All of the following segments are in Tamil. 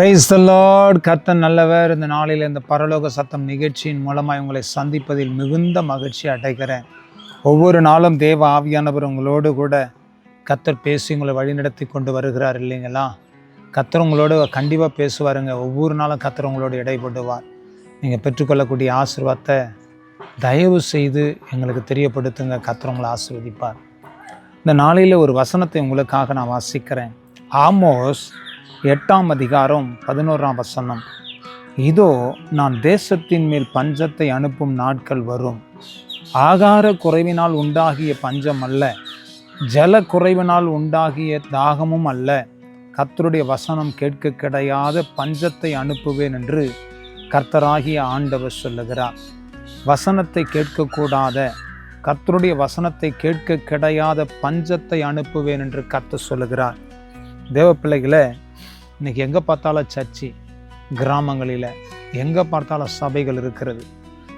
Praise the Lord. கர்த்தர் நல்லவர். இந்த நாளில் இந்த பரலோக சத்தம் நிகழ்ச்சியின் மூலமாக உங்களை சந்திப்பதில் மிகுந்த மகிழ்ச்சி அடைகிறேன். ஒவ்வொரு நாளும் தேவ ஆவியானவர் உங்களோடு கூட கர்த்தர் பேசி உங்களை வழிநடத்தி கொண்டு வருகிறார் இல்லைங்களா? கர்த்தர் உங்களோடு கண்டிப்பாக பேசுவாருங்க. ஒவ்வொரு நாளும் கர்த்தர் உங்களோடு இடைப்படுவார். நீங்கள் பெற்றுக்கொள்ளக்கூடிய ஆசீர்வாதத்தை தயவு செய்து எங்களுக்கு தெரியப்படுத்துங்க. கர்த்தர் உங்களை ஆசீர்வதிப்பார். இந்த நாளில் ஒரு வசனத்தை உங்களுக்காக நான் வாசிக்கிறேன். ஆமோஸ் 8ஆம் அதிகாரம் 11ஆம் வசனம். இதோ நான் தேசத்தின் மேல் பஞ்சத்தை அனுப்பும் நாட்கள் வரும். ஆகார குறைவினால் உண்டாகிய பஞ்சம் அல்ல, ஜல குறைவினால் உண்டாகிய தாகமும் அல்ல. கர்த்தருடைய வசனம் கேட்க கிடையாத பஞ்சத்தை அனுப்புவேன் என்று கர்த்தராகிய ஆண்டவர் சொல்லுகிறார். வசனத்தை கேட்கக்கூடாத, கர்த்தருடைய வசனத்தை கேட்க கிடையாத பஞ்சத்தை அனுப்புவேன் என்று கர்த்தர் சொல்லுகிறார். தேவ பிள்ளைகளை, இன்றைக்கி எங்கே பார்த்தாலும் சர்ச்சு, கிராமங்களில் எங்கே பார்த்தாலும் சபைகள் இருக்கிறது.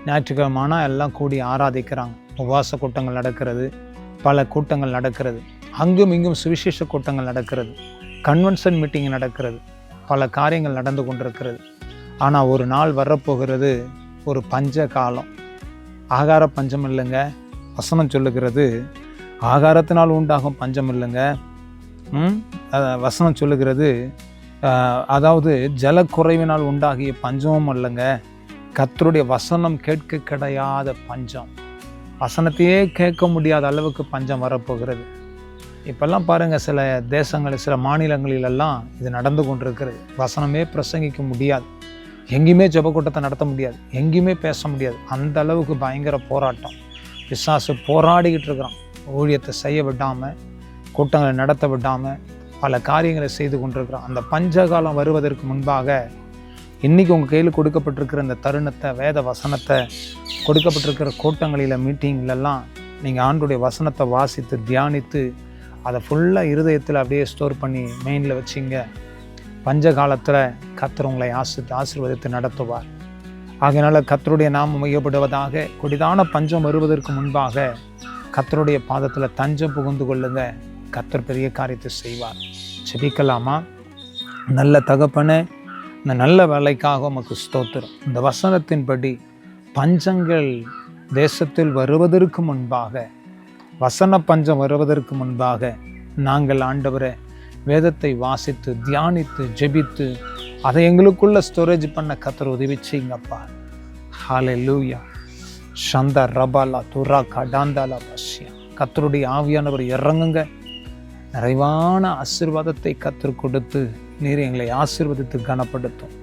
ஞாயிற்றுக்கிழமைனா எல்லாம் கூடி ஆராதிக்கிறாங்க. உபவாச கூட்டங்கள் நடக்கிறது, பல கூட்டங்கள் நடக்கிறது, அங்கும் இங்கும் சுவிசேஷ கூட்டங்கள் நடக்கிறது, கன்வென்ஷன் மீட்டிங் நடக்கிறது, பல காரியங்கள் நடந்து கொண்டிருக்கிறது. ஆனால் ஒரு நாள் வரப்போகிறது, ஒரு பஞ்ச காலம். ஆகார பஞ்சம் இல்லைங்க. வசனம் சொல்லுகிறது ஆகாரத்தினால் உண்டாகும் பஞ்சம் இல்லைங்க. வசனம் சொல்லுகிறது அதாவது ஜலக்குறைவினால் உண்டாகிய பஞ்சமும் அல்லங்க, கர்த்தருடைய வசனம் கேட்க கிடையாத பஞ்சம். வசனத்தையே கேட்க முடியாத அளவுக்கு பஞ்சம் வரப்போகிறது. இப்பெல்லாம் பாருங்கள், சில தேசங்கள், சில மாநிலங்களிலெல்லாம் இது நடந்து கொண்டிருக்கிறது. வசனமே பிரசங்கிக்க முடியாது, எங்கேயுமே ஜெபக்கூட்டத்தை நடத்த முடியாது, எங்கேயுமே பேச முடியாது. அந்த அளவுக்கு பயங்கர போராட்டம். பிசாசு போராடிக்கிட்டு இருக்கிறான். ஊழியத்தை செய்ய விடாமல், கூட்டங்களை நடத்த விடாமல், பல காரியங்களை செய்து கொண்டிருக்கிறான். அந்த பஞ்சகாலம் வருவதற்கு முன்பாக இன்றைக்கி உங்கள் கையில் கொடுக்கப்பட்டிருக்கிற இந்த தருணத்தை, வேத வசனத்தை, கொடுக்கப்பட்டிருக்கிற கூட்டங்களில், மீட்டிங்லெல்லாம் நீங்கள் ஆண்டுடைய வசனத்தை வாசித்து தியானித்து அதை ஃபுல்லாக இருதயத்தில் அப்படியே ஸ்டோர் பண்ணி மெயினில் வச்சிங்க. பஞ்ச காலத்தில் கர்த்தர் உங்களை ஆசீர்வதித்து நடத்துவார். ஆகையினால் கர்த்தருடைய நாமம் மையப்படுவதாக. கொடிதான பஞ்சம் வருவதற்கு முன்பாக கர்த்தருடைய பாதத்தில் தஞ்சம் புகுந்து கொள்ளுங்க. கர்த்தர் பெரிய காரியத்தை செய்வார். ஜெபிக்கலாமா? நல்ல தகப்பனே, இந்த நல்ல வேலைக்காக உமக்கு ஸ்தோத்திரம். இந்த வசனத்தின்படி பஞ்சங்கள் தேசத்தில் வருவதற்கு முன்பாக, வசன பஞ்சம் வருவதற்கு முன்பாக நாங்கள் ஆண்டவரே வேதத்தை வாசித்து தியானித்து ஜெபித்து அதை எங்களுக்குள்ள ஸ்டோரேஜ் பண்ண கர்த்தர் உதவி செய்யுங்கப்பா. ஹல்லேலூயா. சந்தா ரபாலா துரா கடாந்தாலா பஸ்யா. கர்த்தருடைய ஆவியானவர் இறங்குங்க. நிறைவான ஆசீர்வாதத்தை கர்த்தர் கொடுத்து நீர் எங்களை ஆசீர்வதித்து கனப்படுத்தும்.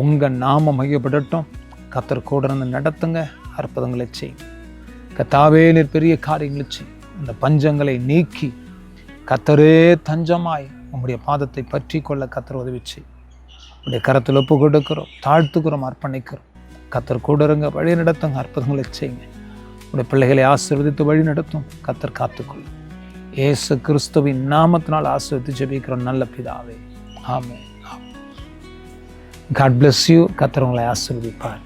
உங்கள் நாமம் மையப்படட்டும். கர்த்தர் கூட இருந்து நடத்துங்க. அற்புதங்களை செய்யும். கர்த்தாவே, நீர் பெரிய காரியங்களை செய்யும். அந்த பஞ்சங்களை நீக்கி கர்த்தரே தஞ்சமாய் உங்களுடைய பாதத்தை பற்றி கொள்ள கர்த்தர் உதவி செய்யும். உங்களுடைய கரத்தில் ஒப்பு கொடுக்கிறோம், தாழ்த்துக்கிறோம், அர்ப்பணிக்கிறோம். கர்த்தர் கூட இருங்க, வழி நடத்துங்க, அற்புதங்களை செய்யுங்க. உங்களுடைய பிள்ளைகளை ஆசீர்வதித்து வழி நடத்தும். கர்த்தர் காத்துக்கொள்ளும். இயேசு கிறிஸ்துவின் நாமத்தினால் ஆசீர்வதித்து ஜெபிக்கிறோம் நல்ல பிதாவே. ஆமென். God bless you. கர்த்தர் உங்களை ஆசீர்வதிப்பார்.